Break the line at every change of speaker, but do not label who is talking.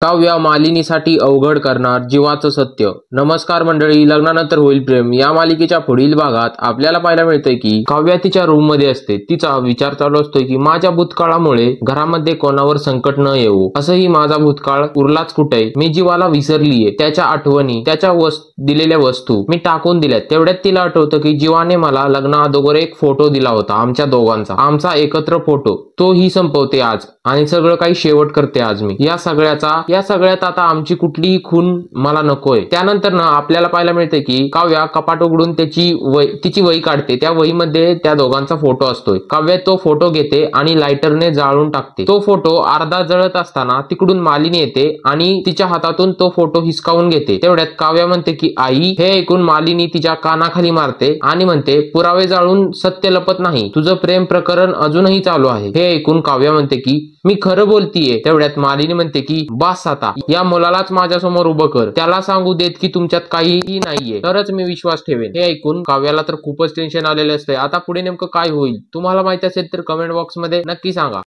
काव्या मालिनीसाठी अवघड करणार जीवाचं सत्य. नमस्कार मंडळी, लग्नानंतर होईल प्रेम या मालिकेच्या पुढील भागात आपल्याला पाहायला मिळतंय की काव्या तिच्या रूम मध्ये असते. तिचा विचार चालू असतोय की माझ्या भूतकाळामुळे घरामध्ये कोणावर संकट न येऊ. असंही माझा भूतकाळ उरलाच कुठे, मी जीवाला विसरलीये. त्याच्या आठवणी, त्याच्या दिलेल्या वस्तू मी टाकून दिल्यात. तेवढ्यात तिला आठवतं की जीवाने मला लग्ना अगोदर एक फोटो दिला होता आमच्या दोघांचा, आमचा एकत्र फोटो. तो ही संपवते आज आणि सगळं काही शेवट करते आज मी. या सगळ्यात आता आमची कुठलीही खून मला नकोय. त्यानंतर ना आपल्याला पाहायला मिळते की काव्या कपाट उघडून तिची वही काढते. त्या वहीमध्ये त्या दोघांचा फोटो असतोय. काव्या तो फोटो घेते आणि लायटरने जाळून टाकते. तो फोटो अर्धा जळत असताना तिकडून मालिनी येते आणि तिच्या हातातून तो फोटो हिसकावून घेते. तेवढ्यात काव्या म्हणते की आई. हे ऐकून मालिनी तिच्या कानाखाली मारते आणि म्हणते पुरावे जाळून सत्य लपत नाही, तुझं प्रेम प्रकरण अजूनही चालू आहे. हे ऐकून काव्या म्हणते की मी खरं बोलतीये. तेवढ्यात मालिनी म्हणते की बास आता, या मुलालाच माझ्या समोर उभं कर, त्याला सांगू देत की तुमच्यात काहीही नाहीये, तरच मी विश्वास ठेवेन. हे ऐकून काव्याला तर खूपच टेन्शन आलेले असते. आता पुढे नेमकं काय होईल तुम्हाला माहिती असेल तर कमेंट बॉक्स मध्ये नक्की सांगा.